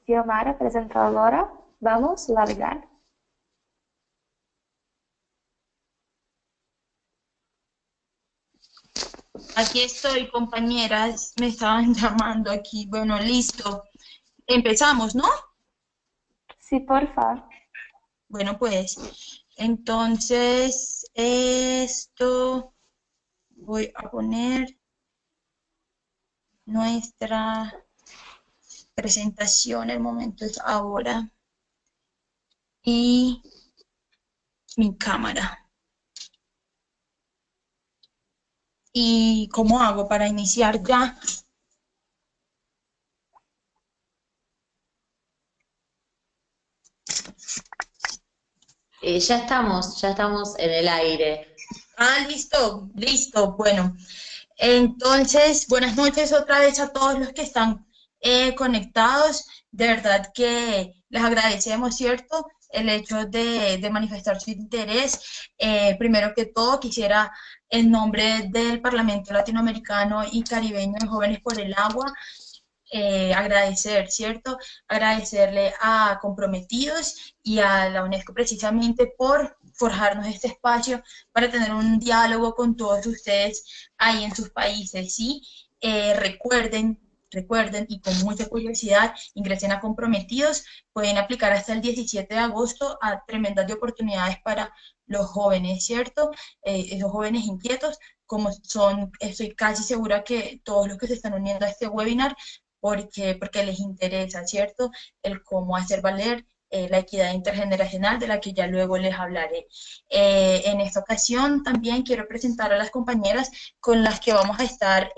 Xiomara, presentadora. Vamos a largar. Aquí estoy, compañeras, me estaban llamando aquí. Bueno, listo. Empezamos, ¿no? Sí, porfa. Bueno, pues, entonces, esto voy a poner nuestra presentación, el momento es ahora, y mi cámara. ¿Y cómo hago para iniciar ya? Ya estamos en el aire. Ah, listo, listo. Bueno, entonces, buenas noches otra vez a todos los que están conectados. De verdad que les agradecemos, ¿cierto? El hecho de manifestar su interés. Primero que todo, quisiera, en nombre del Parlamento Latinoamericano y Caribeño de Jóvenes por el Agua, agradecer, ¿cierto? Agradecerle a Comprometidos y a la UNESCO precisamente por forjarnos este espacio para tener un diálogo con todos ustedes ahí en sus países, ¿sí? Recuerden y con mucha curiosidad ingresen a Comprometidos, pueden aplicar hasta el 17 de agosto a tremendas de oportunidades para los jóvenes, ¿cierto? Esos jóvenes inquietos, como son, estoy casi segura que todos los que se están uniendo a este webinar porque les interesa, ¿cierto? El cómo hacer valer la equidad intergeneracional, de la que ya luego les hablaré. En esta ocasión también quiero presentar a las compañeras con las que vamos a estar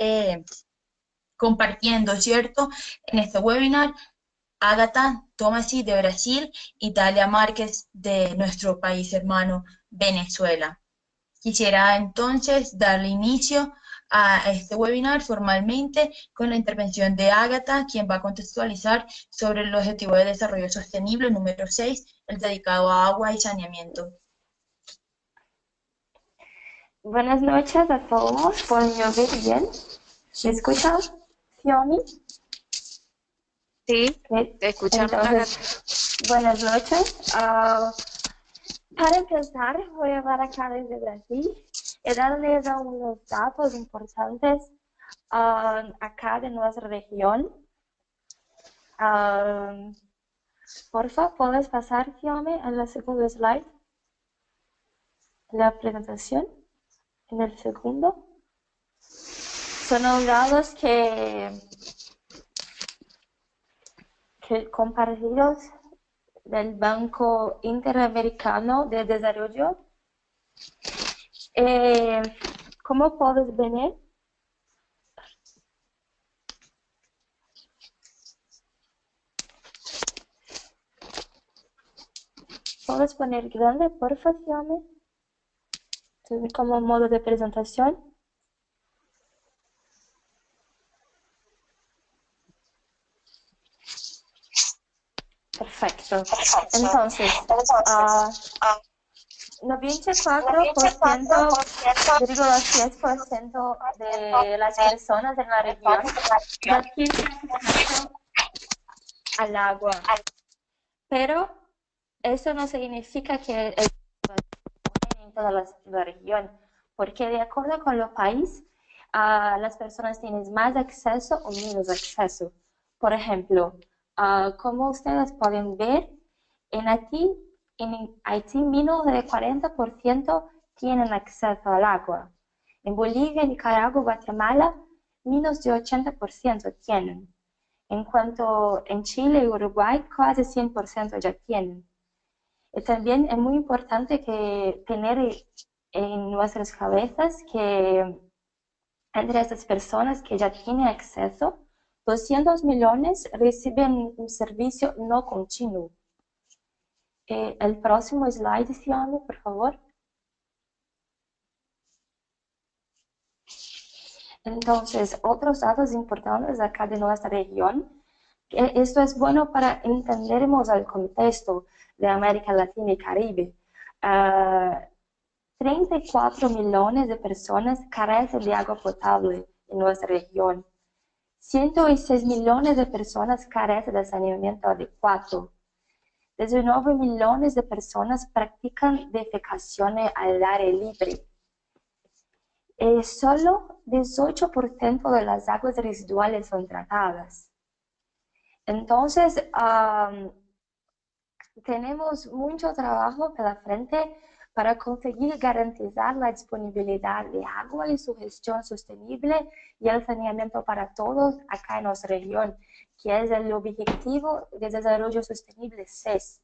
compartiendo, ¿cierto? En este webinar, Ágata Tomasi de Brasil y Dalia Márquez de nuestro país hermano Venezuela. Quisiera entonces darle inicio a este webinar formalmente con la intervención de Ágata, quien va a contextualizar sobre el Objetivo de Desarrollo Sostenible número 6, el dedicado a agua y saneamiento. Buenas noches a todos. ¿Pueden oír bien? ¿Me escuchan, Xiomi? Sí, Sí. te escuchamos, Entonces, buenas noches. Para empezar, voy a hablar acá desde Brasil y darles unos datos importantes acá de nuestra región. Porfa, ¿puedes pasar, Xiomi, en el segundo slide? La presentación, en el segundo. Son los datos que compartidos del Banco Interamericano de Desarrollo. ¿Cómo puedes ver? ¿Puedes poner grande, por favor? Como modo de presentación. Perfecto. Entonces, 94,6% de las personas en la región ya tienen acceso al agua. Pero eso no significa que en toda la región, porque de acuerdo con los países, las personas tienen más acceso o menos acceso. Por ejemplo, como ustedes pueden ver, en Haití menos de 40% tienen acceso al agua. En Bolivia, Nicaragua, Guatemala, menos de 80% tienen. En cuanto en Chile y Uruguay, casi 100% ya tienen. Y también es muy importante que tener en nuestras cabezas que entre estas personas que ya tienen acceso, 200 millones reciben un servicio no continuo. El próximo slide, Siame, por favor. Entonces, otros datos importantes acá de nuestra región. Esto es bueno para entendernos el contexto de América Latina y Caribe. 34 millones de personas carecen de agua potable en nuestra región. 106 millones de personas carecen de saneamiento adecuado. 19 millones de personas practican defecación al aire libre. Solo 18% de las aguas residuales son tratadas. Entonces, tenemos mucho trabajo por la frente para conseguir garantizar la disponibilidad de agua y su gestión sostenible y el saneamiento para todos acá en nuestra región, que es el objetivo de desarrollo sostenible 6.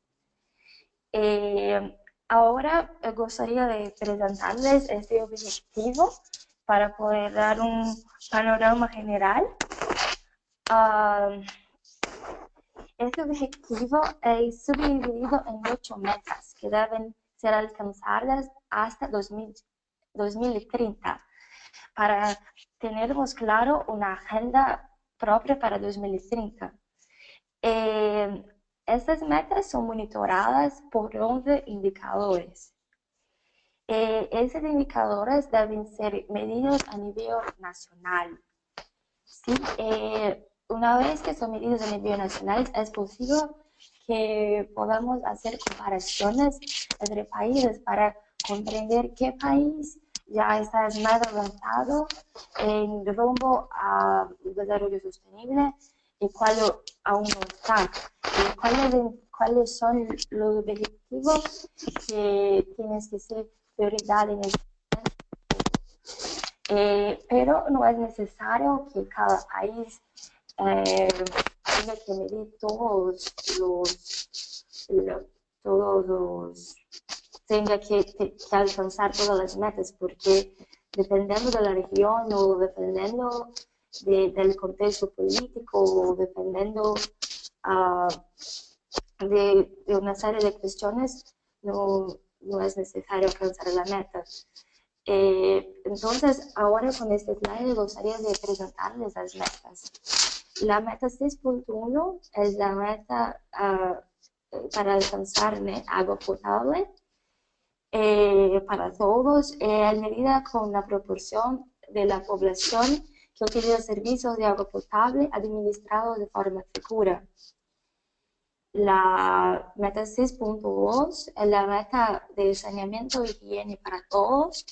Ahora gustaría de presentarles este objetivo para poder dar un panorama general. Este objetivo es subdividido en 8 metas que deben ser alcanzadas hasta 2030 para tenermos claro una agenda propia para 2030. Estas metas son monitoradas por 11 indicadores. Estos indicadores deben ser medidos a nivel nacional. ¿Sí? Una vez que son medidos a nivel nacional, es posible que podamos hacer comparaciones entre países para comprender qué país ya está más avanzado en rumbo a desarrollo sostenible y cuál aún no está. ¿Cuáles son los objetivos que tienen que ser prioridad en el pero no es necesario que cada país tenga que medir tenga que alcanzar todas las metas, porque dependiendo de la región o dependiendo del contexto político o dependiendo de una serie de cuestiones, no es necesario alcanzar la meta. Entonces, ahora con este slide me gustaría de presentarles las metas. La meta 6.1 es la meta para alcanzar agua potable para todos, en medida con la proporción de la población que utiliza servicios de agua potable administrados de forma segura. La meta 6.2 es la meta de saneamiento y higiene para todos,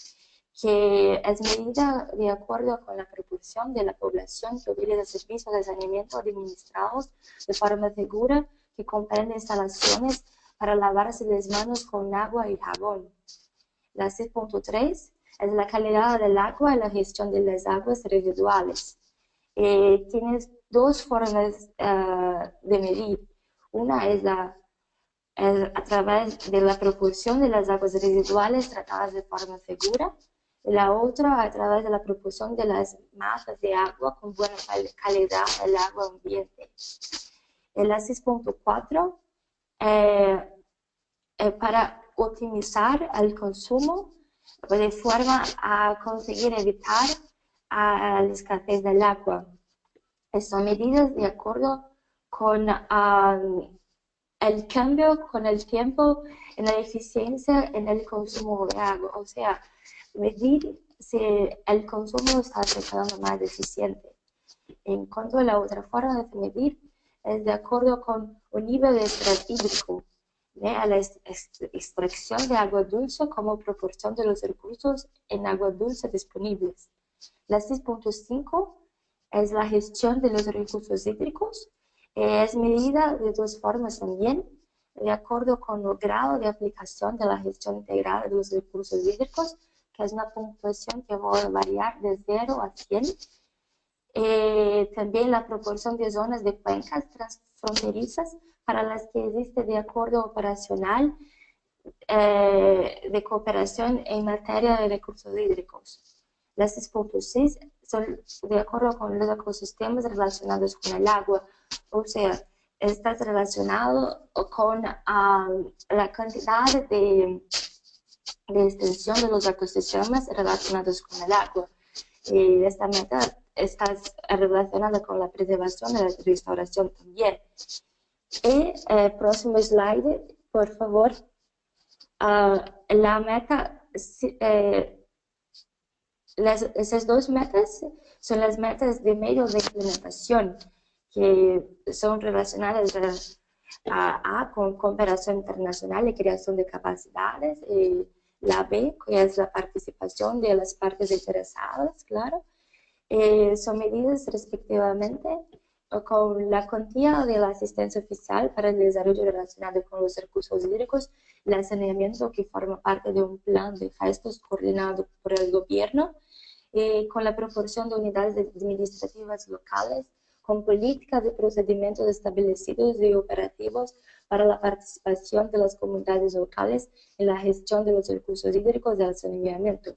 que es medida de acuerdo con la proporción de la población que utiliza servicios de saneamiento administrados de forma segura, que comprende instalaciones para lavarse las manos con agua y jabón. La 6.3 es la calidad del agua y la gestión de las aguas residuales. Tienes dos formas de medir. Una es a través de la proporción de las aguas residuales tratadas de forma segura, y la otra a través de la proporción de las masas de agua con buena calidad del agua ambiente. En la 6.4 para optimizar el consumo de forma a conseguir evitar la escasez del agua. Son medidas de acuerdo con el cambio con el tiempo en la eficiencia en el consumo de agua, o sea, medir si el consumo está quedando más eficiente. En cuanto a la otra forma de medir, es de acuerdo con un nivel de estrés hídrico, a la extracción de agua dulce como proporción de los recursos en agua dulce disponibles. La 6.5 es la gestión de los recursos hídricos. Es medida de dos formas también, de acuerdo con el grado de aplicación de la gestión integrada de los recursos hídricos, que es una puntuación que va a variar de 0 a 100. También la proporción de zonas de cuencas transfronterizas para las que existe de acuerdo operacional de cooperación en materia de recursos hídricos. Las 6.6 son de acuerdo con los ecosistemas relacionados con el agua, o sea, está relacionado con la cantidad de extensión de los ecosistemas relacionados con el agua. Esta meta está relacionada con la preservación y la restauración también. Y próximo slide, por favor. La meta, esas dos metas son las metas de medios de implementación que son relacionadas con cooperación internacional y creación de capacidades. La B, que es la participación de las partes interesadas, claro. Son medidas respectivamente con la cuantía de la asistencia oficial para el desarrollo relacionado con los recursos hídricos, el saneamiento que forma parte de un plan de gestos coordinado por el gobierno, con la proporción de unidades administrativas locales, con políticas y procedimientos establecidos y operativos para la participación de las comunidades locales en la gestión de los recursos hídricos del saneamiento.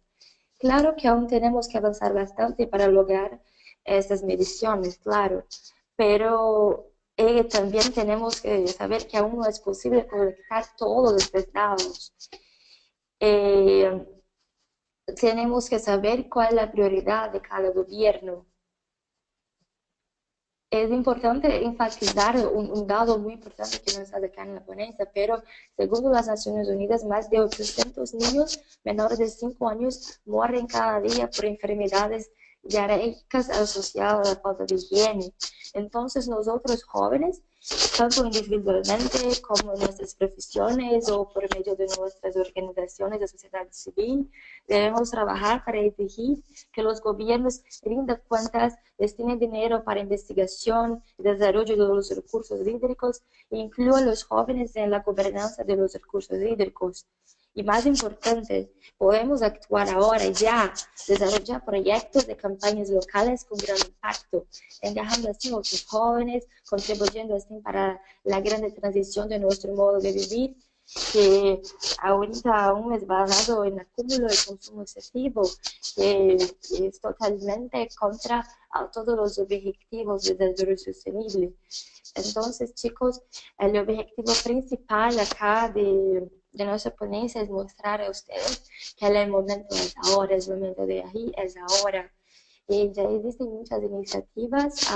Claro que aún tenemos que avanzar bastante para lograr estas mediciones, claro, pero también tenemos que saber que aún no es posible colectar todos estos datos. Tenemos que saber cuál es la prioridad de cada gobierno. Es importante enfatizar un dado muy importante que no está acá en la ponencia, pero según las Naciones Unidas, más de 800 niños menores de 5 años mueren cada día por enfermedades diarreicas asociadas a la falta de higiene. Entonces nosotros jóvenes, tanto individualmente como en nuestras profesiones o por medio de nuestras organizaciones de sociedad civil, debemos trabajar para exigir que los gobiernos rindan cuentas, destinen dinero para investigación y desarrollo de los recursos hídricos e incluyan a los jóvenes en la gobernanza de los recursos hídricos. Y más importante, podemos actuar ahora ya, desarrollar proyectos de campañas locales con gran impacto, engajando así a otros jóvenes, contribuyendo así para la gran transición de nuestro modo de vivir, que ahorita aún es basado en acúmulo y consumo excesivo, que es totalmente contra a todos los objetivos de desarrollo sostenible. Entonces, chicos, el objetivo principal acá de nuestra ponencia es mostrar a ustedes que el momento es ahora, el momento de ahí es ahora. Ya existen muchas iniciativas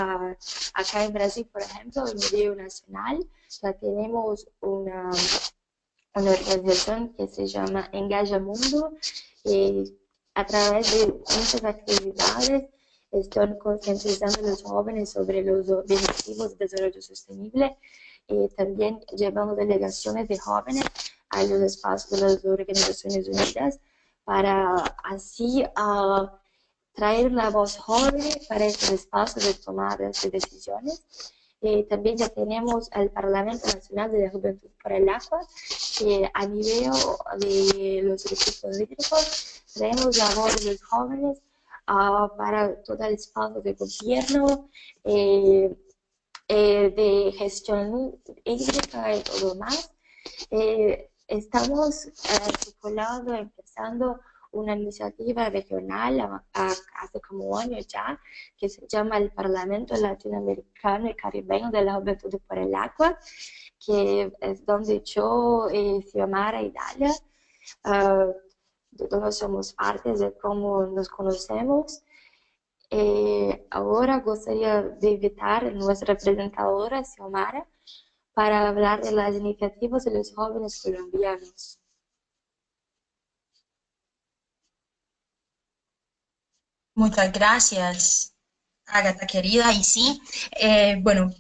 acá en Brasil, por ejemplo, en nivel nacional, ya tenemos una organización que se llama Engaja Mundo, a través de muchas actividades están concientizando a los jóvenes sobre los objetivos de desarrollo sostenible. También llevamos delegaciones de jóvenes a los espacios de las Organizaciones Unidas para así traer la voz joven para estos espacios de tomar de decisiones. También ya tenemos el Parlamento Nacional de la Juventud por el Agua, que a nivel de los recursos hídricos traemos la voz de los jóvenes para todo el espacio de gobierno, de gestión hídrica y todo más. Estamos empezando una iniciativa regional hace como un año ya, que se llama el Parlamento Latinoamericano y Caribeño de la Juventud por el Agua, que es donde yo, Xiomara y Dalia, todos somos partes de cómo nos conocemos. Ahora gostaria de invitar a nuestra representadora, Xiomara, para hablar de las iniciativas de los jóvenes colombianos. Muchas gracias, Ágata querida. Y sí, bueno,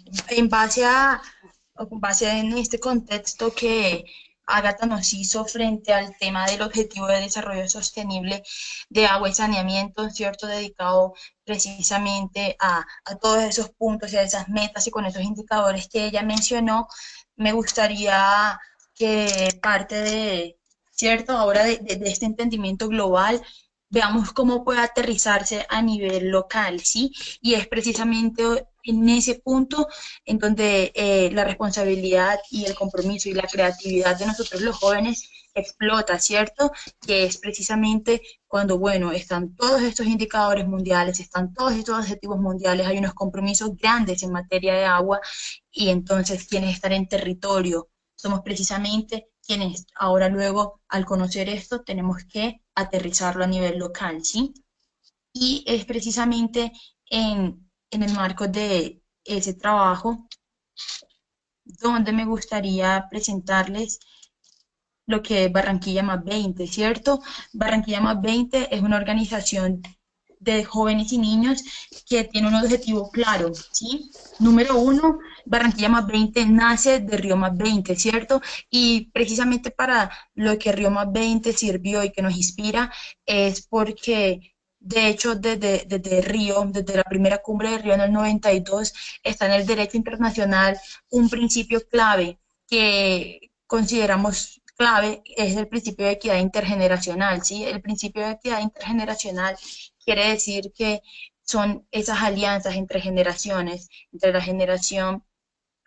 con base en este contexto que Ágata nos hizo frente al tema del Objetivo de Desarrollo Sostenible de Agua y Saneamiento, ¿cierto? Dedicado precisamente a todos esos puntos y a esas metas y con esos indicadores que ella mencionó, me gustaría que parte de, ¿cierto? Ahora de este entendimiento global, veamos cómo puede aterrizarse a nivel local, ¿sí? Y es precisamente en ese punto en donde la responsabilidad y el compromiso y la creatividad de nosotros los jóvenes explota, ¿cierto? Que es precisamente cuando, bueno, están todos estos indicadores mundiales, están todos estos objetivos mundiales, hay unos compromisos grandes en materia de agua y entonces quienes están en territorio somos precisamente quienes ahora luego, al conocer esto, tenemos que aterrizarlo a nivel local, ¿sí? Y es precisamente en el marco de ese trabajo donde me gustaría presentarles lo que es Barranquilla Más 20, ¿cierto? Barranquilla Más 20 es una organización de jóvenes y niños que tiene un objetivo claro, ¿sí? Número uno, Barranquilla Más 20 nace de Río Más 20, ¿cierto? Y precisamente para lo que Río Más 20 sirvió y que nos inspira es porque, de hecho, desde Río, desde la primera cumbre de Río en el 92, está en el derecho internacional un principio clave que consideramos clave, es el principio de equidad intergeneracional, ¿sí? El principio de equidad intergeneracional quiere decir que son esas alianzas entre generaciones, entre la generación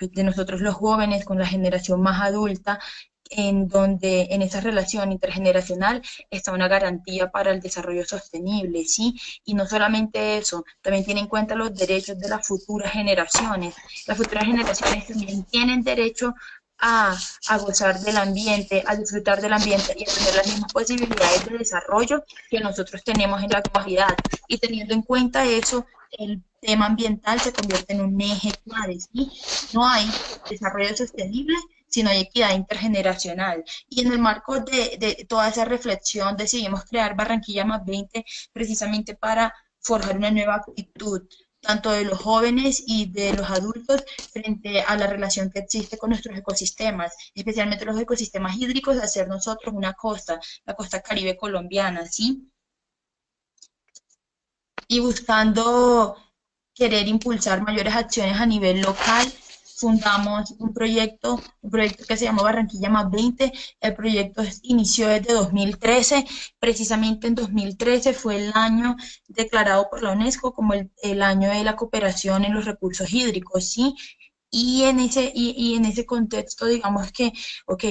de nosotros los jóvenes con la generación más adulta, en donde en esa relación intergeneracional está una garantía para el desarrollo sostenible, ¿sí? Y no solamente eso, también tiene en cuenta los derechos de las futuras generaciones. Las futuras generaciones también tienen derecho a gozar del ambiente, a disfrutar del ambiente y a tener las mismas posibilidades de desarrollo que nosotros tenemos en la actualidad. Y teniendo en cuenta eso, el tema ambiental se convierte en un eje clave, ¿sí? No hay desarrollo sostenible si no hay equidad intergeneracional. Y en el marco de toda esa reflexión decidimos crear Barranquilla Más 20 precisamente para forjar una nueva actitud, tanto de los jóvenes y de los adultos frente a la relación que existe con nuestros ecosistemas, especialmente los ecosistemas hídricos, hacer nosotros una costa, la costa Caribe colombiana, ¿sí? Y buscando querer impulsar mayores acciones a nivel local, fundamos un proyecto que se llama Barranquilla Más 20. El proyecto inició desde 2013. Precisamente en 2013 fue el año declarado por la UNESCO como el año de la cooperación en los recursos hídricos, ¿sí? Y en ese contexto, digamos que, ok,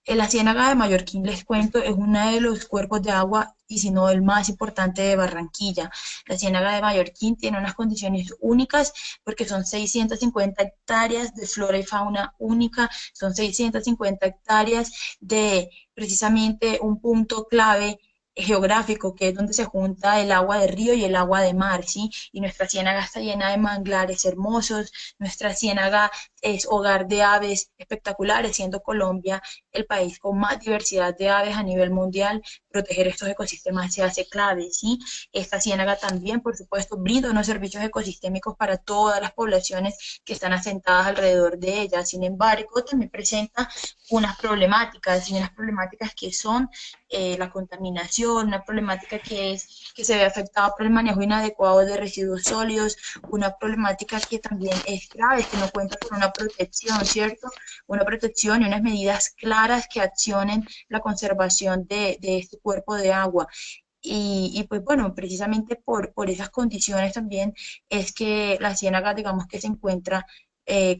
la Ciénaga de Mallorquín, les cuento, es uno de los cuerpos de agua, y si no el más importante de Barranquilla. La Ciénaga de Mallorquín tiene unas condiciones únicas porque son 650 hectáreas de flora y fauna única, son 650 hectáreas de precisamente un punto clave geográfico, que es donde se junta el agua de río y el agua de mar, ¿sí? Y nuestra ciénaga está llena de manglares hermosos, nuestra ciénaga es hogar de aves espectaculares, siendo Colombia el país con más diversidad de aves a nivel mundial. Proteger estos ecosistemas se hace clave, ¿sí? Esta ciénaga también, por supuesto, brinda unos servicios ecosistémicos para todas las poblaciones que están asentadas alrededor de ella. Sin embargo, también presenta y unas problemáticas que son la contaminación, una problemática que es que se ve afectada por el manejo inadecuado de residuos sólidos, una problemática que también es grave, que no cuenta con una protección, ¿cierto? Una protección y unas medidas claras que accionen la conservación de este cuerpo de agua. Y pues bueno, precisamente por esas condiciones también es que la ciénaga, digamos que se encuentra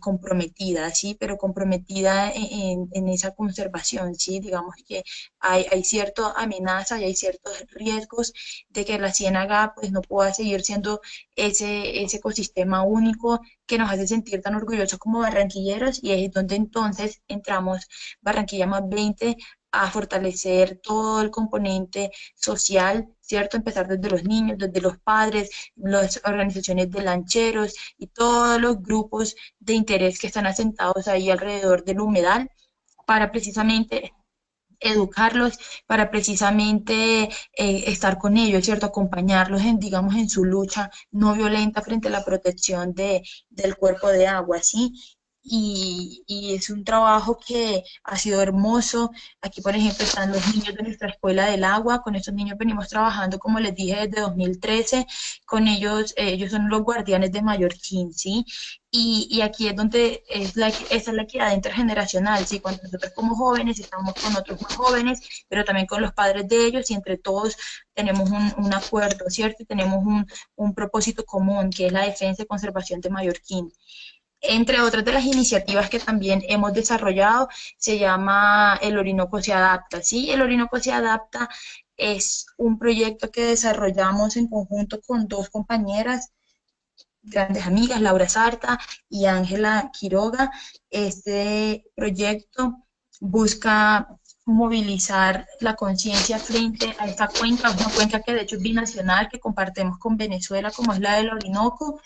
comprometida, ¿sí? Pero comprometida en esa conservación, ¿sí? Digamos que hay cierta amenaza y hay ciertos riesgos de que la ciénaga pues no pueda seguir siendo ese ecosistema único que nos hace sentir tan orgullosos como barranquilleros, y es donde entonces entramos Barranquilla Más 20 a fortalecer todo el componente social, ¿cierto? Empezar desde los niños, desde los padres, las organizaciones de lancheros y todos los grupos de interés que están asentados ahí alrededor del humedal para precisamente educarlos, para precisamente estar con ellos, ¿cierto? Acompañarlos en, digamos, en su lucha no violenta frente a la protección del cuerpo de agua, ¿sí? Y es un trabajo que ha sido hermoso. Aquí, por ejemplo, están los niños de nuestra Escuela del Agua. Con estos niños venimos trabajando, como les dije, desde 2013. Con ellos, ellos son los guardianes de Mallorquín, ¿sí? Y aquí es donde esa es la equidad intergeneracional, ¿sí? Cuando nosotros como jóvenes estamos con otros más jóvenes, pero también con los padres de ellos, y entre todos tenemos un acuerdo, ¿cierto? Y tenemos un propósito común, que es la defensa y conservación de Mallorquín. Entre otras de las iniciativas que también hemos desarrollado, se llama El Orinoco se adapta, ¿sí? El Orinoco se adapta es un proyecto que desarrollamos en conjunto con dos compañeras, grandes amigas, Laura Sarta y Ángela Quiroga. Este proyecto busca movilizar la conciencia frente a esta cuenca, una cuenca que de hecho es binacional, que compartimos con Venezuela, como es la del Orinoco,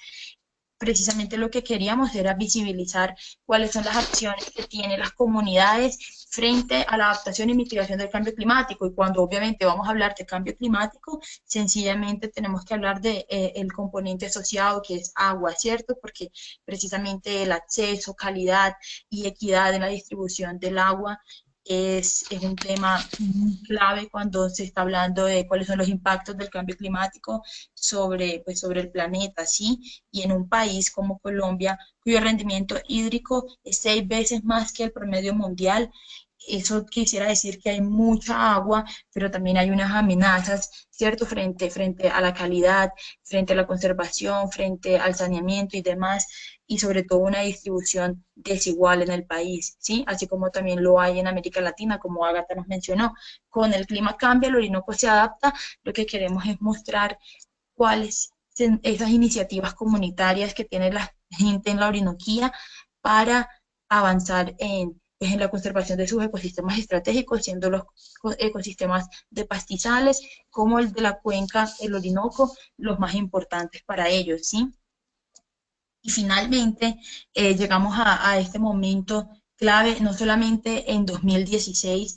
precisamente lo que queríamos era visibilizar cuáles son las acciones que tienen las comunidades frente a la adaptación y mitigación del cambio climático. Y cuando obviamente vamos a hablar de cambio climático, sencillamente tenemos que hablar de el componente asociado que es agua, ¿cierto? Porque precisamente el acceso, calidad y equidad en la distribución del agua es un tema clave cuando se está hablando de cuáles son los impactos del cambio climático sobre, pues, sobre el planeta, ¿sí? Y en un país como Colombia, cuyo rendimiento hídrico es 6 veces más que el promedio mundial, eso quisiera decir que hay mucha agua, pero también hay unas amenazas, ¿cierto? Frente a la calidad, frente a la conservación, frente al saneamiento y demás, y sobre todo una distribución desigual en el país, ¿sí? Así como también lo hay en América Latina, como Agatha nos mencionó. Con el clima cambia, el Orinoco se adapta, lo que queremos es mostrar cuáles son esas iniciativas comunitarias que tiene la gente en la Orinoquía para avanzar en, pues, en la conservación de sus ecosistemas estratégicos, siendo los ecosistemas de pastizales como el de la cuenca, el Orinoco, los más importantes para ellos, ¿sí? Y finalmente llegamos a este momento clave, no solamente en 2016,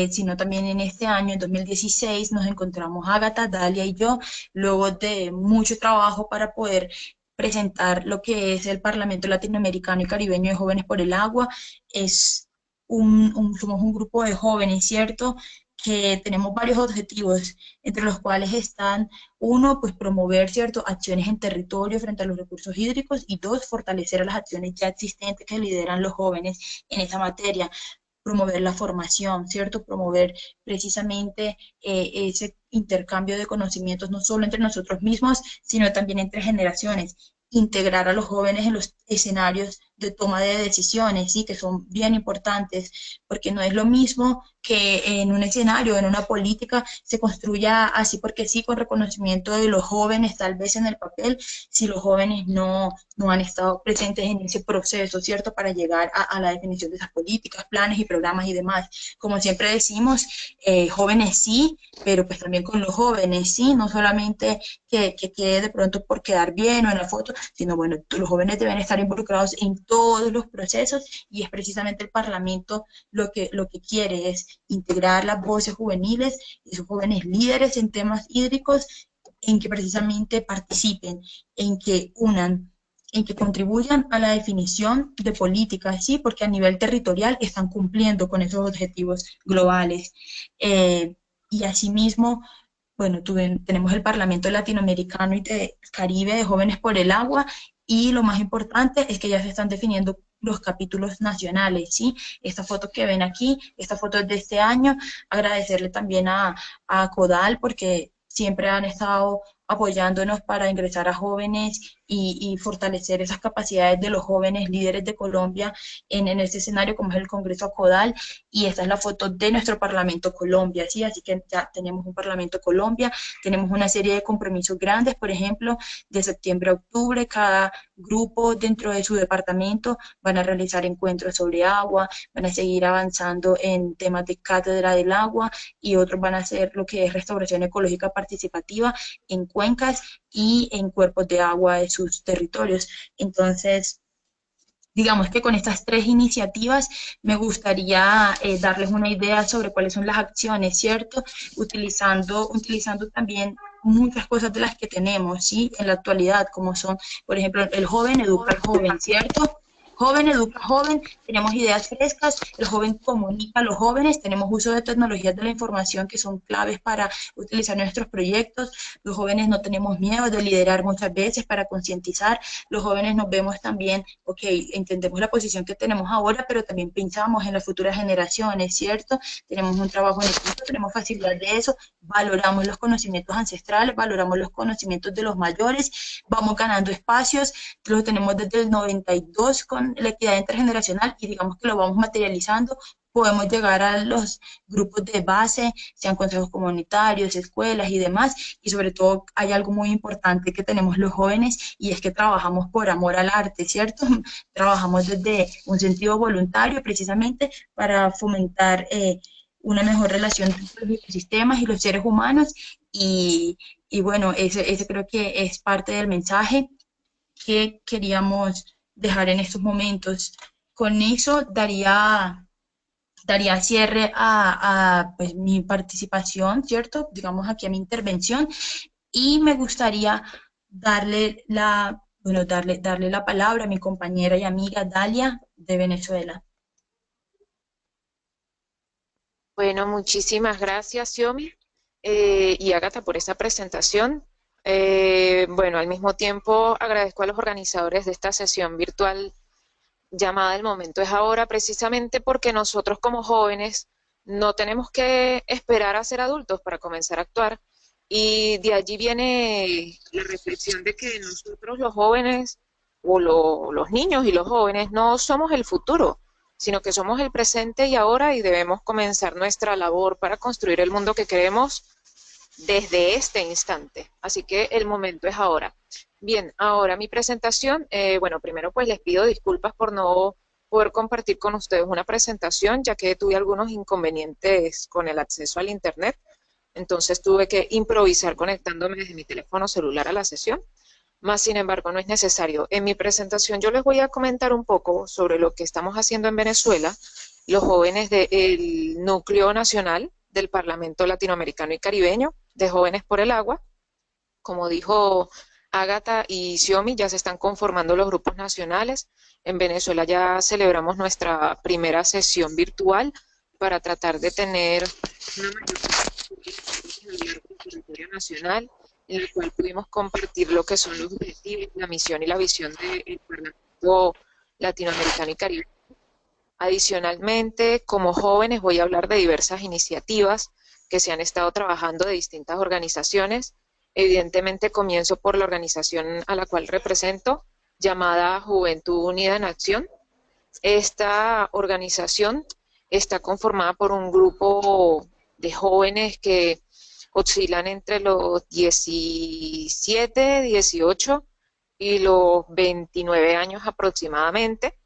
sino también en este año, en 2016, nos encontramos Ágata, Dalia y yo, luego de mucho trabajo para poder presentar lo que es el Parlamento Latinoamericano y Caribeño de Jóvenes por el Agua. Es somos un grupo de jóvenes, ¿cierto? Que tenemos varios objetivos, entre los cuales están, uno, pues promover, ¿cierto?, acciones en territorio frente a los recursos hídricos, y dos, fortalecer a las acciones ya existentes que lideran los jóvenes en esa materia, promover la formación, ¿cierto? Promover precisamente ese intercambio de conocimientos, no solo entre nosotros mismos, sino también entre generaciones, integrar a los jóvenes en los escenarios de toma de decisiones, ¿sí? Que son bien importantes, porque no es lo mismo que en un escenario, en una política, se construya así porque sí, con reconocimiento de los jóvenes, tal vez en el papel, si los jóvenes no han estado presentes en ese proceso, ¿cierto? Para llegar a la definición de esas políticas, planes y programas y demás. Como siempre decimos, jóvenes sí, pero pues también con los jóvenes, ¿sí? No solamente que quede de pronto por quedar bien o en la foto, sino bueno, los jóvenes deben estar involucrados en todos los procesos, y es precisamente el Parlamento lo que quiere es integrar las voces juveniles, esos jóvenes líderes en temas hídricos, en que precisamente participen, en que unan, en que contribuyan a la definición de políticas, ¿sí? Porque a nivel territorial están cumpliendo con esos objetivos globales. Y asimismo, bueno, tenemos el Parlamento Latinoamericano y de Caribe de Jóvenes por el Agua, y lo más importante es que ya se están definiendo los capítulos nacionales, ¿sí? Esta foto que ven aquí, esta foto es de este año. Agradecerle también a CODAL, porque siempre han estado apoyándonos para ingresar a jóvenes y fortalecer esas capacidades de los jóvenes líderes de Colombia en este escenario como es el Congreso CODAL. Y esta es la foto de nuestro Parlamento Colombia, ¿sí? Así que ya tenemos un Parlamento Colombia, tenemos una serie de compromisos grandes, por ejemplo, de septiembre a octubre, cada grupo dentro de su departamento van a realizar encuentros sobre agua, van a seguir avanzando en temas de cátedra del agua, y otros van a hacer lo que es restauración ecológica participativa en cuencas y en cuerpos de agua de sus territorios. Entonces, digamos que con estas tres iniciativas me gustaría darles una idea sobre cuáles son las acciones, ¿cierto? Utilizando también muchas cosas de las que tenemos, ¿sí? En la actualidad, como son, por ejemplo, el joven educa al joven, ¿cierto? Joven educa joven, tenemos ideas frescas, el joven comunica a los jóvenes, tenemos uso de tecnologías de la información que son claves para utilizar nuestros proyectos, los jóvenes no tenemos miedo de liderar muchas veces para concientizar, los jóvenes nos vemos también, ok, entendemos la posición que tenemos ahora, pero también pensamos en las futuras generaciones, ¿cierto? Tenemos un trabajo en equipo, tenemos facilidad de eso, valoramos los conocimientos ancestrales, valoramos los conocimientos de los mayores, vamos ganando espacios, lo tenemos desde el 92 con la equidad intergeneracional, y digamos que lo vamos materializando. Podemos llegar a los grupos de base, sean consejos comunitarios, escuelas y demás, y sobre todo hay algo muy importante que tenemos los jóvenes, y es que trabajamos por amor al arte, ¿cierto? Trabajamos desde un sentido voluntario precisamente para fomentar una mejor relación entre los ecosistemas y los seres humanos, y bueno, ese creo que es parte del mensaje. que queríamos dejar en estos momentos. Con eso daría cierre a pues, mi participación, ¿cierto? Digamos aquí a mi intervención, y me gustaría darle la palabra a mi compañera y amiga Dalia de Venezuela. Bueno, muchísimas gracias, Xiomi, y Ágata por esta presentación. Bueno, al mismo tiempo agradezco a los organizadores de esta sesión virtual llamada El Momento es Ahora, precisamente porque nosotros como jóvenes no tenemos que esperar a ser adultos para comenzar a actuar. Y de allí viene la reflexión de que nosotros los jóvenes, o los niños y los jóvenes, no somos el futuro, sino que somos el presente y ahora, y debemos comenzar nuestra labor para construir el mundo que queremos desde este instante. Así que el momento es ahora. Bien, ahora mi presentación, bueno, primero pues les pido disculpas por no poder compartir con ustedes una presentación, ya que tuve algunos inconvenientes con el acceso al internet, entonces tuve que improvisar conectándome desde mi teléfono celular a la sesión, más sin embargo no es necesario. En mi presentación yo les voy a comentar un poco sobre lo que estamos haciendo en Venezuela, los jóvenes del Núcleo Nacional del Parlamento Latinoamericano y Caribeño, de Jóvenes por el Agua. Como dijo Ágata y Xiomi, ya se están conformando los grupos nacionales. En Venezuela ya celebramos nuestra primera sesión virtual para tratar de tener una mayor del territorio nacional, en el cual pudimos compartir lo que son los objetivos, la misión y la visión del Parlamento Latinoamericano y Caribe. Adicionalmente, como jóvenes voy a hablar de diversas iniciativas que se han estado trabajando de distintas organizaciones. Evidentemente comienzo por la organización a la cual represento, llamada Juventud Unida en Acción. Esta organización está conformada por un grupo de jóvenes que oscilan entre los 17, 18 y los 29 años aproximadamente.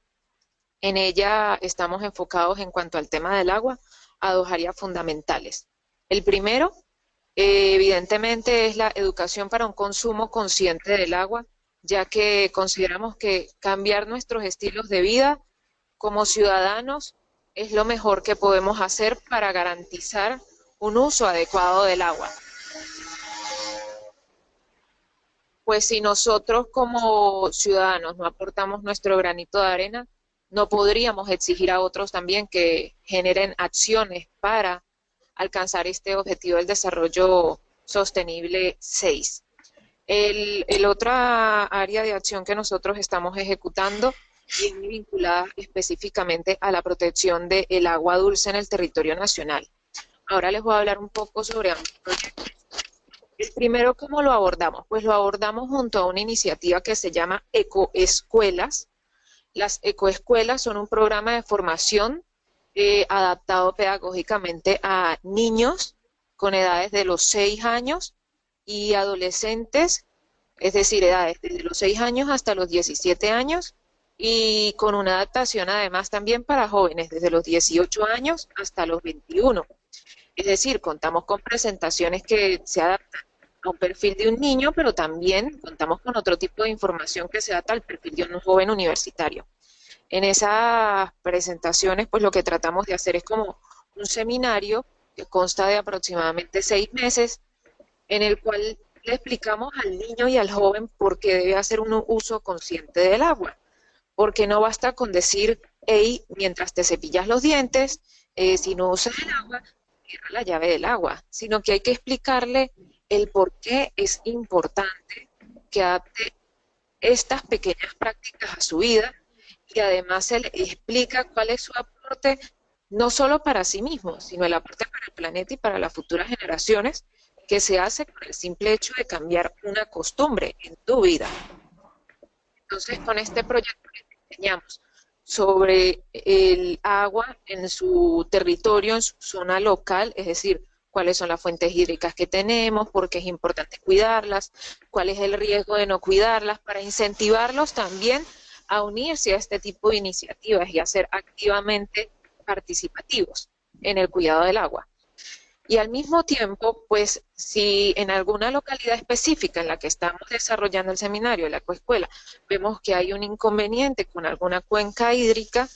En ella estamos enfocados en cuanto al tema del agua a dos áreas fundamentales. El primero, evidentemente, es la educación para un consumo consciente del agua, ya que consideramos que cambiar nuestros estilos de vida como ciudadanos es lo mejor que podemos hacer para garantizar un uso adecuado del agua. Pues si nosotros como ciudadanos no aportamos nuestro granito de arena, no podríamos exigir a otros también que generen acciones para alcanzar este objetivo del desarrollo sostenible 6. El otra área de acción que nosotros estamos ejecutando viene vinculada específicamente a la protección del agua dulce en el territorio nacional. Ahora les voy a hablar un poco sobre ambos proyectos. El primero, ¿cómo lo abordamos? Pues lo abordamos junto a una iniciativa que se llama Ecoescuelas. Las ecoescuelas son un programa de formación adaptado pedagógicamente a niños con edades de los 6 años y adolescentes, es decir, edades desde los 6 años hasta los 17 años, y con una adaptación además también para jóvenes desde los 18 años hasta los 21. Es decir, contamos con presentaciones que se adaptan a un perfil de un niño, pero también contamos con otro tipo de información que se adapta al perfil de un joven universitario. En esas presentaciones, pues lo que tratamos de hacer es como un seminario que consta de aproximadamente 6 meses, en el cual le explicamos al niño y al joven por qué debe hacer un uso consciente del agua. Porque no basta con decir, hey, mientras te cepillas los dientes, si no usas el agua, cierra la llave del agua, sino que hay que explicarle el por qué es importante que adapte estas pequeñas prácticas a su vida, y además se le explica cuál es su aporte, no solo para sí mismo, sino el aporte para el planeta y para las futuras generaciones, que se hace con el simple hecho de cambiar una costumbre en tu vida. Entonces, con este proyecto enseñamos sobre el agua en su territorio, en su zona local, es decir, cuáles son las fuentes hídricas que tenemos, por qué es importante cuidarlas, cuál es el riesgo de no cuidarlas, para incentivarlos también a unirse a este tipo de iniciativas y a ser activamente participativos en el cuidado del agua. Y al mismo tiempo, pues si en alguna localidad específica en la que estamos desarrollando el seminario, la ecoescuela, vemos que hay un inconveniente con alguna cuenca hídrica,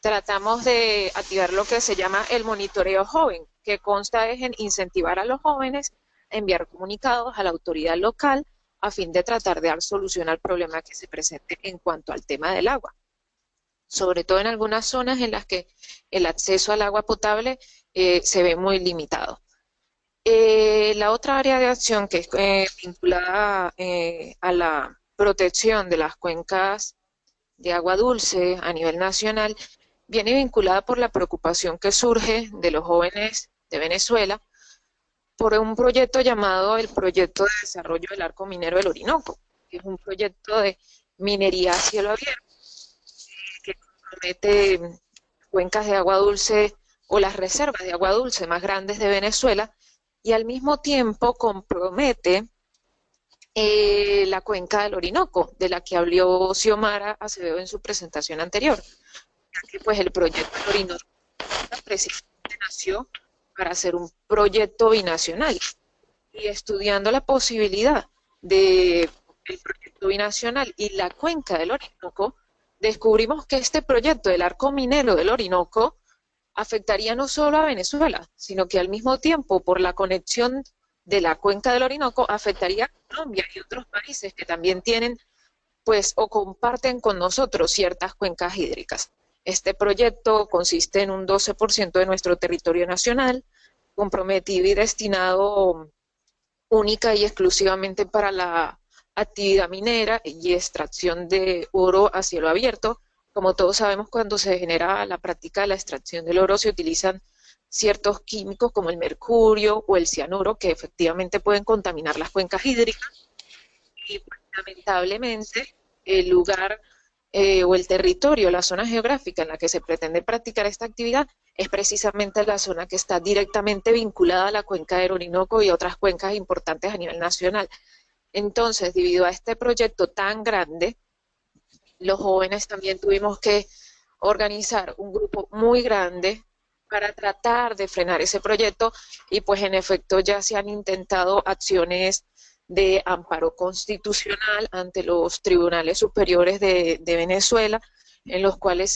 tratamos de activar lo que se llama el monitoreo joven, que consta es en incentivar a los jóvenes a enviar comunicados a la autoridad local a fin de tratar de dar solución al problema que se presente en cuanto al tema del agua, sobre todo en algunas zonas en las que el acceso al agua potable se ve muy limitado. La otra área de acción que es vinculada a la protección de las cuencas de agua dulce a nivel nacional viene vinculada por la preocupación que surge de los jóvenes de Venezuela por un proyecto llamado el Proyecto de Desarrollo del Arco Minero del Orinoco, que es un proyecto de minería a cielo abierto que compromete cuencas de agua dulce o las reservas de agua dulce más grandes de Venezuela y al mismo tiempo compromete la cuenca del Orinoco, de la que habló Xiomara Acevedo en su presentación anterior, ya que pues el proyecto del Orinoco precisamente nació para hacer un proyecto binacional y estudiando la posibilidad de el proyecto binacional y la cuenca del Orinoco, descubrimos que este proyecto del arco minero del Orinoco afectaría no solo a Venezuela, sino que al mismo tiempo, por la conexión de la cuenca del Orinoco, afectaría a Colombia y otros países que también tienen, pues, o comparten con nosotros ciertas cuencas hídricas. Este proyecto consiste en un 12% de nuestro territorio nacional, comprometido y destinado única y exclusivamente para la actividad minera y extracción de oro a cielo abierto. Como todos sabemos, cuando se genera la práctica de la extracción del oro se utilizan ciertos químicos como el mercurio o el cianuro que efectivamente pueden contaminar las cuencas hídricas y pues, lamentablemente el lugar o el territorio, la zona geográfica en la que se pretende practicar esta actividad es precisamente la zona que está directamente vinculada a la cuenca del Orinoco y otras cuencas importantes a nivel nacional. Entonces, debido a este proyecto tan grande, los jóvenes también tuvimos que organizar un grupo muy grande para tratar de frenar ese proyecto y pues en efecto ya se han intentado acciones de amparo constitucional ante los tribunales superiores de Venezuela, en los cuales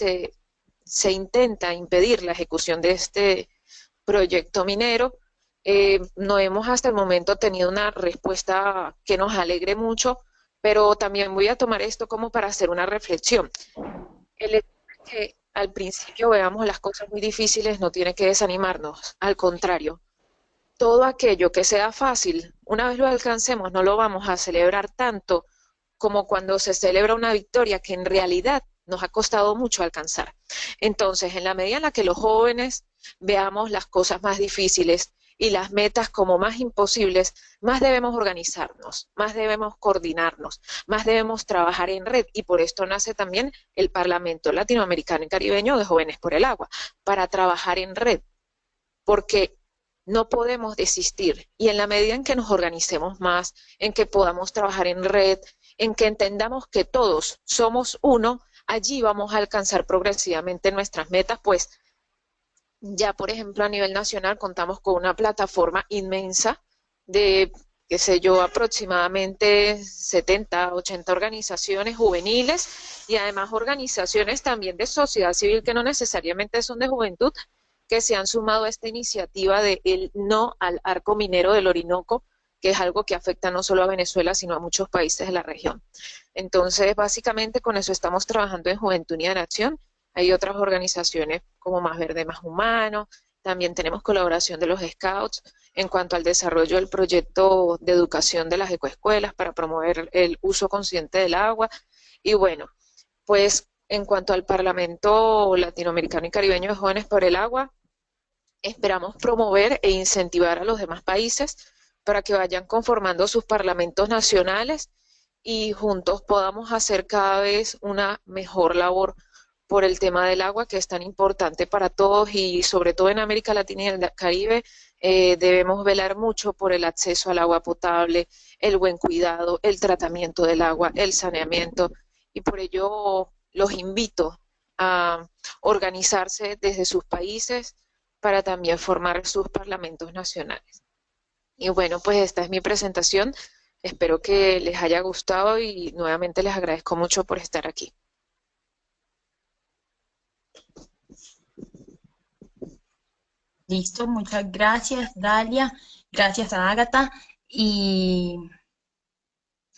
se intenta impedir la ejecución de este proyecto minero. No hemos hasta el momento tenido una respuesta que nos alegre mucho, pero también voy a tomar esto como para hacer una reflexión. El hecho de que al principio veamos las cosas muy difíciles no tiene que desanimarnos, al contrario. Todo aquello que sea fácil, una vez lo alcancemos, no lo vamos a celebrar tanto como cuando se celebra una victoria que en realidad nos ha costado mucho alcanzar. Entonces, en la medida en la que los jóvenes veamos las cosas más difíciles y las metas como más imposibles, más debemos organizarnos, más debemos coordinarnos, más debemos trabajar en red y por esto nace también el Parlamento Latinoamericano y Caribeño de Jóvenes por el Agua, para trabajar en red, porque no podemos desistir y en la medida en que nos organicemos más, en que podamos trabajar en red, en que entendamos que todos somos uno, allí vamos a alcanzar progresivamente nuestras metas, pues ya por ejemplo a nivel nacional contamos con una plataforma inmensa de, qué sé yo, aproximadamente 70, 80 organizaciones juveniles y además organizaciones también de sociedad civil que no necesariamente son de juventud, que se han sumado a esta iniciativa de el no al arco minero del Orinoco, que es algo que afecta no solo a Venezuela, sino a muchos países de la región. Entonces, básicamente con eso estamos trabajando en Juventud Unida en Acción. Hay otras organizaciones como Más Verde, Más Humano, también tenemos colaboración de los Scouts en cuanto al desarrollo del proyecto de educación de las ecoescuelas para promover el uso consciente del agua. Y bueno, pues en cuanto al Parlamento Latinoamericano y Caribeño de Jóvenes por el Agua, esperamos promover e incentivar a los demás países para que vayan conformando sus parlamentos nacionales y juntos podamos hacer cada vez una mejor labor por el tema del agua, que es tan importante para todos y sobre todo en América Latina y el Caribe. Debemos velar mucho por el acceso al agua potable, el buen cuidado, el tratamiento del agua, el saneamiento, y por ello los invito a organizarse desde sus países para también formar sus parlamentos nacionales. Y bueno, pues esta es mi presentación. Espero que les haya gustado y nuevamente les agradezco mucho por estar aquí. Listo, muchas gracias, Dalia. Gracias a Ágata. Y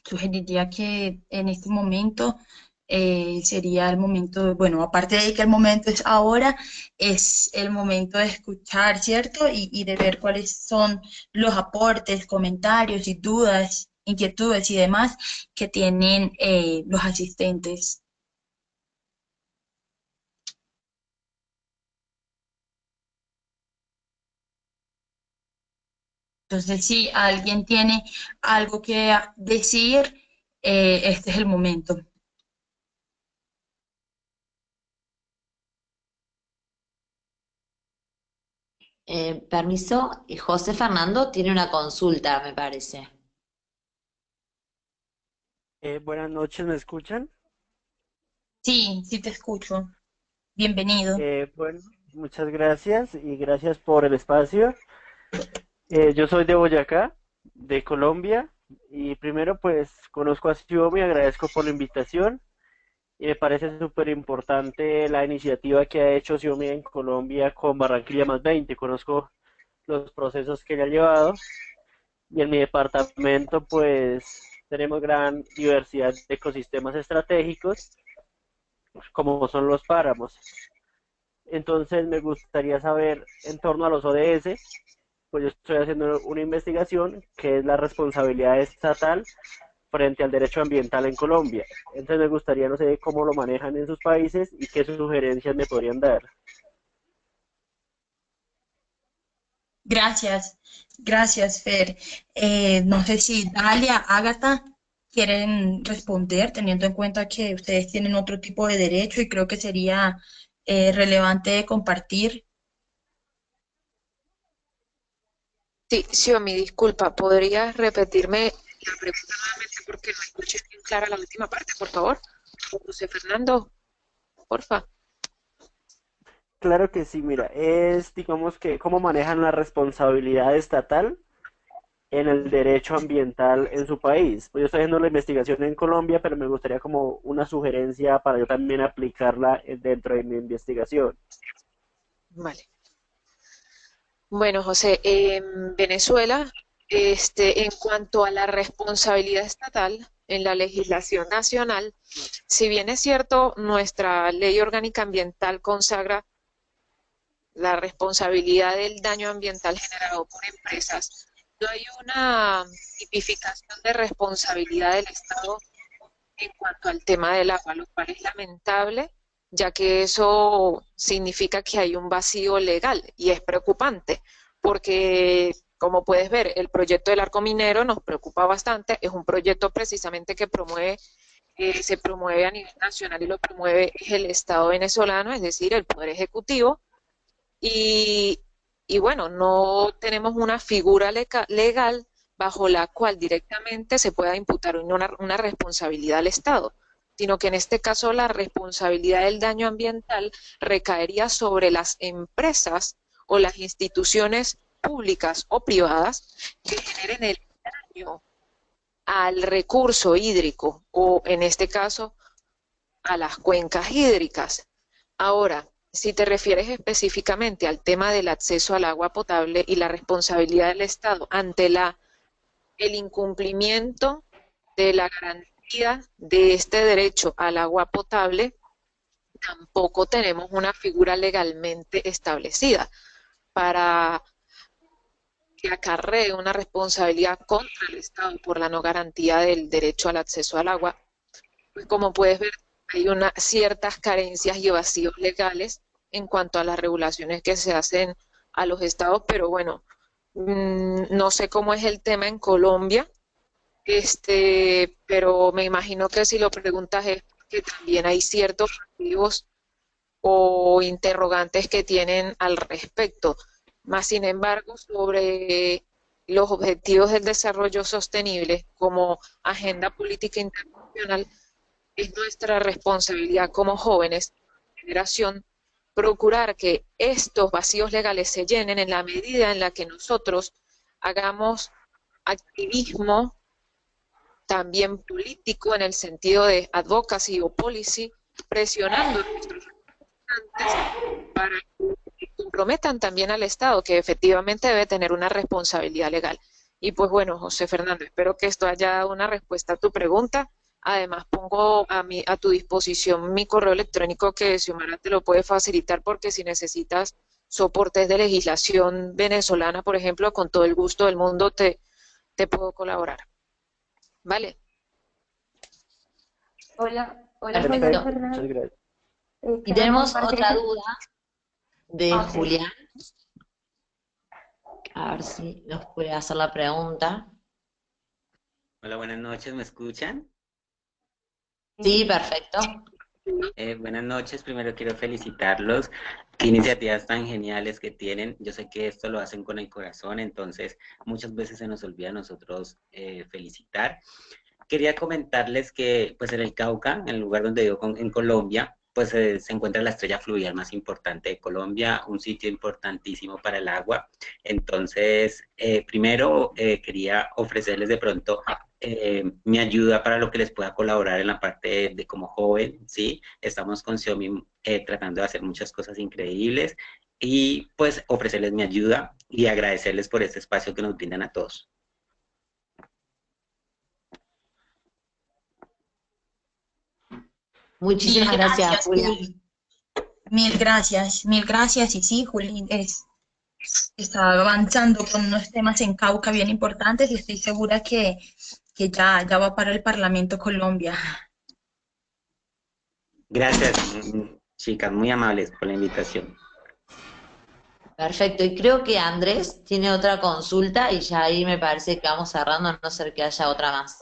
sugeriría que en este momento sería el momento, bueno, aparte de que el momento es ahora, es el momento de escuchar, ¿cierto? Y de ver cuáles son los aportes, comentarios y dudas, inquietudes y demás que tienen los asistentes. Entonces, si alguien tiene algo que decir, este es el momento. Permiso, José Fernando tiene una consulta, me parece. Buenas noches, ¿me escuchan? Sí, sí te escucho. Bienvenido. Bueno, muchas gracias y gracias por el espacio. Yo soy de Boyacá, de Colombia, y primero pues conozco a Xiaomi, agradezco por la invitación y me parece súper importante la iniciativa que ha hecho Xiaomi en Colombia con Barranquilla más 20. Conozco los procesos que ella ha llevado y en mi departamento pues tenemos gran diversidad de ecosistemas estratégicos como son los páramos. Entonces me gustaría saber en torno a los ODS, pues yo estoy haciendo una investigación que es la responsabilidad estatal frente al derecho ambiental en Colombia. Entonces me gustaría, no sé cómo lo manejan en sus países y qué sugerencias me podrían dar. Gracias, gracias, Fer. No sé si Dalia, Ágata quieren responder, teniendo en cuenta que ustedes tienen otro tipo de derecho y creo que sería relevante compartir. Sí, Xiomi, disculpa, ¿podrías repetirme la pregunta nuevamente porque no escuché bien clara la última parte, por favor? José Fernando, porfa. Claro que sí, mira, es digamos que cómo manejan la responsabilidad estatal en el derecho ambiental en su país. Pues yo estoy haciendo la investigación en Colombia, pero me gustaría como una sugerencia para yo también aplicarla dentro de mi investigación. Vale. Bueno, José, en Venezuela, en cuanto a la responsabilidad estatal en la legislación nacional, si bien es cierto, nuestra ley orgánica ambiental consagra la responsabilidad del daño ambiental generado por empresas, no hay una tipificación de responsabilidad del Estado en cuanto al tema del agua, lo cual es lamentable, ya que eso significa que hay un vacío legal y es preocupante, porque como puedes ver, el proyecto del arco minero nos preocupa bastante, es un proyecto precisamente que promueve, se promueve a nivel nacional y lo promueve el Estado venezolano, es decir, el Poder Ejecutivo, y, y bueno, no tenemos una figura legal bajo la cual directamente se pueda imputar una responsabilidad al Estado, sino que en este caso la responsabilidad del daño ambiental recaería sobre las empresas o las instituciones públicas o privadas que generen el daño al recurso hídrico o en este caso a las cuencas hídricas. Ahora, si te refieres específicamente al tema del acceso al agua potable y la responsabilidad del Estado ante el incumplimiento de la garantía de este derecho al agua potable, tampoco tenemos una figura legalmente establecida para que acarree una responsabilidad contra el Estado por la no garantía del derecho al acceso al agua. Pues como puedes ver, hay ciertas carencias y vacíos legales en cuanto a las regulaciones que se hacen a los estados, pero bueno, no sé cómo es el tema en Colombia, pero me imagino que si lo preguntas es que también hay ciertos motivos o interrogantes que tienen al respecto. Más sin embargo, sobre los objetivos del desarrollo sostenible como agenda política internacional, es nuestra responsabilidad como jóvenes, generación, procurar que estos vacíos legales se llenen en la medida en la que nosotros hagamos activismo también político en el sentido de advocacy o policy, presionando a nuestros representantes para que comprometan también al Estado, que efectivamente debe tener una responsabilidad legal. Y pues bueno, José Fernando, espero que esto haya dado una respuesta a tu pregunta. Además, pongo a tu disposición mi correo electrónico que Xiomara te lo puede facilitar porque si necesitas soportes de legislación venezolana, por ejemplo, con todo el gusto del mundo te puedo colaborar. ¿Vale? Hola, José Perfecto. Muchas Fernando. gracias. Y Queremos tenemos otra compartir. duda de Ok. Julián. A ver si nos puede hacer la pregunta. Hola, buenas noches, ¿me escuchan? Sí, perfecto. Buenas noches, primero quiero felicitarlos. Qué iniciativas tan geniales que tienen. Yo sé que esto lo hacen con el corazón, entonces muchas veces se nos olvida a nosotros felicitar. Quería comentarles que pues en el Cauca, en el lugar donde vivo en Colombia, pues se encuentra la estrella fluvial más importante de Colombia, un sitio importantísimo para el agua. Entonces, primero quería ofrecerles de pronto mi ayuda para lo que les pueda colaborar en la parte de como joven, ¿sí? Estamos con Xiaomi tratando de hacer muchas cosas increíbles y pues ofrecerles mi ayuda y agradecerles por este espacio que nos brindan a todos. Muchísimas Mil gracias, gracias, Julián. Juli. Mil gracias, mil gracias. Y sí, Juli está avanzando con unos temas en Cauca bien importantes y estoy segura que ya va para el Parlamento Colombia. Gracias, chicas, muy amables por la invitación. Perfecto. Y creo que Andrés tiene otra consulta y ya ahí me parece que vamos cerrando, a no ser que haya otra más.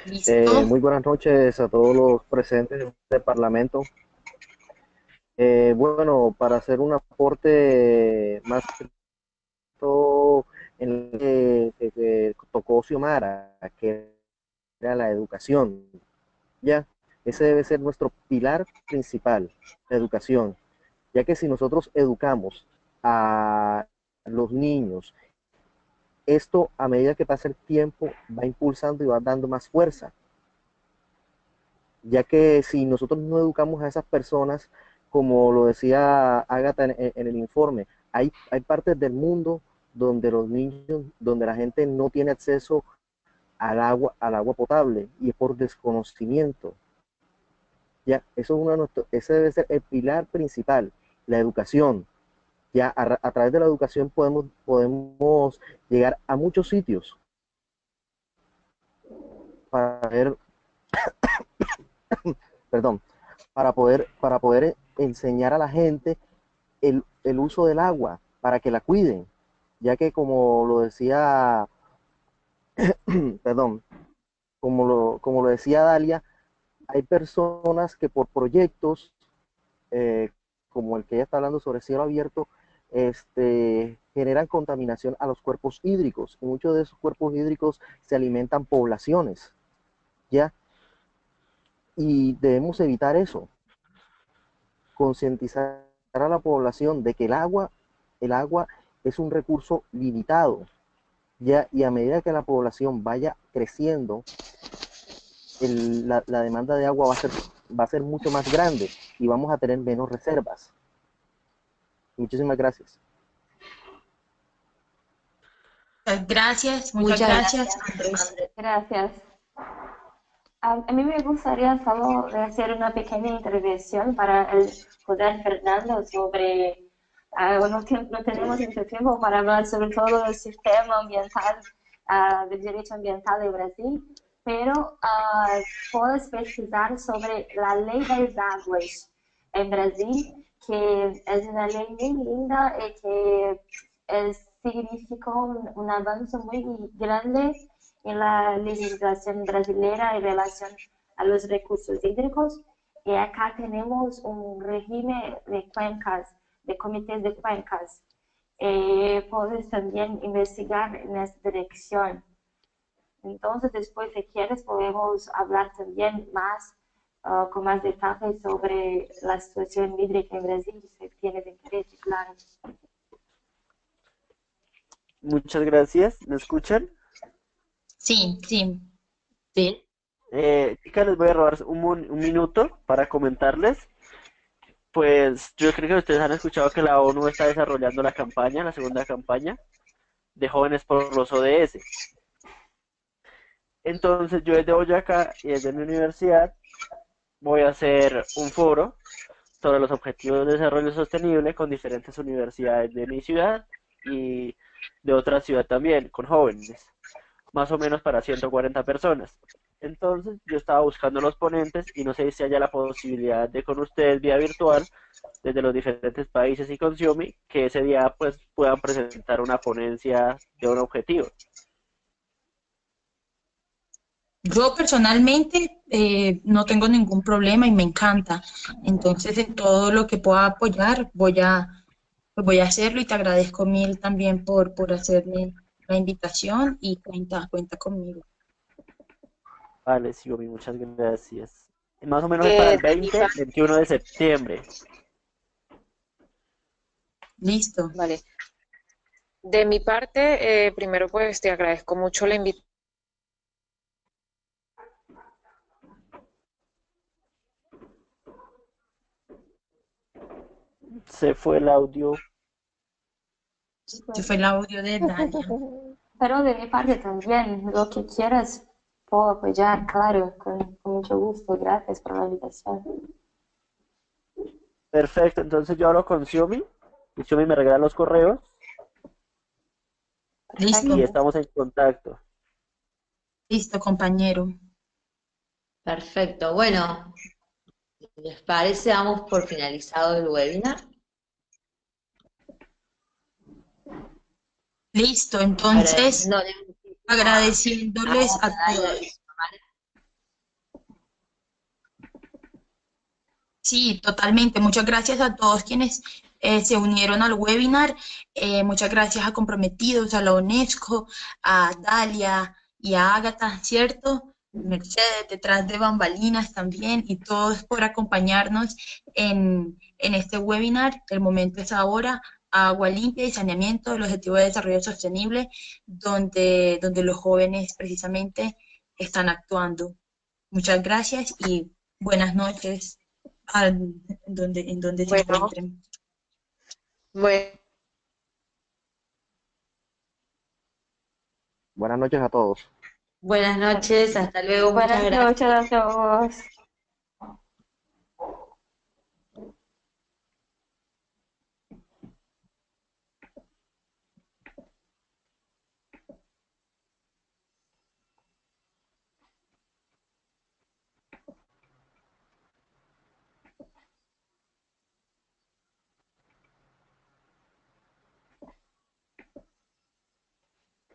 ¿Listo? Muy buenas noches a todos los presentes en este Parlamento. Bueno, para hacer un aporte más todo en lo que tocó Xiomara, que era la educación, ¿ya? Ese debe ser nuestro pilar principal, la educación, ya que si nosotros educamos a los niños, esto a medida que pasa el tiempo va impulsando y va dando más fuerza, ya que si nosotros no educamos a esas personas, como lo decía Ágata en el informe, hay partes del mundo donde los niños, donde la gente no tiene acceso al agua potable y es por desconocimiento. Ya, eso es ese debe ser el pilar principal, la educación. Ya a través de la educación podemos llegar a muchos sitios para ver, perdón, para poder enseñar a la gente el uso del agua, para que la cuiden, ya que como lo decía, perdón, como lo decía Dalia, hay personas que por proyectos, eh, como el que ella está hablando sobre cielo abierto, generan contaminación a los cuerpos hídricos, y muchos de esos cuerpos hídricos se alimentan poblaciones, ¿ya? Y debemos evitar eso, concientizar a la población de que el agua es un recurso limitado, ¿ya? Y a medida que la población vaya creciendo, la demanda de agua va a ser mucho más grande y vamos a tener menos reservas. Muchísimas gracias. Muchas gracias, Andrés. Andrés. Gracias. A mí me gustaría solo hacer una pequeña intervención para el José Fernando sobre, no tenemos mucho tiempo para hablar sobre todo el sistema ambiental, del derecho ambiental de Brasil, pero puedes pesquisar sobre la ley de las aguas en Brasil, que es una ley muy linda y que significó un avance muy grande en la legislación brasileña en relación a los recursos hídricos. Y acá tenemos un régimen de cuencas, de comités de cuencas. Puedes también investigar en esta dirección. Entonces, después, si quieres, podemos hablar también más con más detalles sobre la situación hídrica en Brasil, si tienes interés, claro. Muchas gracias. ¿Me escuchan? Sí, sí. Sí. Chicas, les voy a robar un minuto para comentarles. Pues yo creo que ustedes han escuchado que la ONU está desarrollando la campaña, la segunda campaña de jóvenes por los ODS. Entonces yo desde Boyacá y desde mi universidad voy a hacer un foro sobre los objetivos de desarrollo sostenible con diferentes universidades de mi ciudad y de otra ciudad también, con jóvenes, más o menos para 140 personas. Entonces yo estaba buscando los ponentes y no sé si haya la posibilidad de con ustedes vía virtual desde los diferentes países y con Xiaomi que ese día pues puedan presentar una ponencia de un objetivo. Yo personalmente no tengo ningún problema y me encanta. Entonces, en todo lo que pueda apoyar, pues voy a hacerlo y te agradezco mil también por hacerme la invitación y cuenta conmigo. Vale, Xiaomi, muchas gracias. Más o menos es para el De mi 20, parte, 21 de septiembre. Listo. vale. De mi parte, primero pues te agradezco mucho la invitación. Se fue el audio. Este fue el audio de Dalia. Pero de mi parte también, lo que quieras, puedo apoyar, claro, con mucho gusto. Gracias por la invitación. Perfecto, entonces yo hablo con Xiaomi y Xiaomi me regala los correos Listo, y estamos en contacto. listo, compañero. Perfecto. Bueno, ¿les parece? Damos por finalizado el webinar. Listo, entonces, Agradeciéndole a agradeciéndoles a Dalia y todos. su hermana. Sí, totalmente. Muchas gracias a todos quienes se unieron al webinar. Muchas gracias a Comprometidos, a la UNESCO, a Dalia y a Ágata, ¿cierto? Mercedes, detrás de bambalinas también, y todos por acompañarnos en este webinar. El momento es ahora, agua limpia y saneamiento del Objetivo de Desarrollo Sostenible, donde los jóvenes precisamente están actuando. Muchas gracias y buenas noches en donde se Bueno, encuentren. bueno. Buenas noches a todos. Buenas noches, hasta luego, muchas Buenas gracias. noches a todos.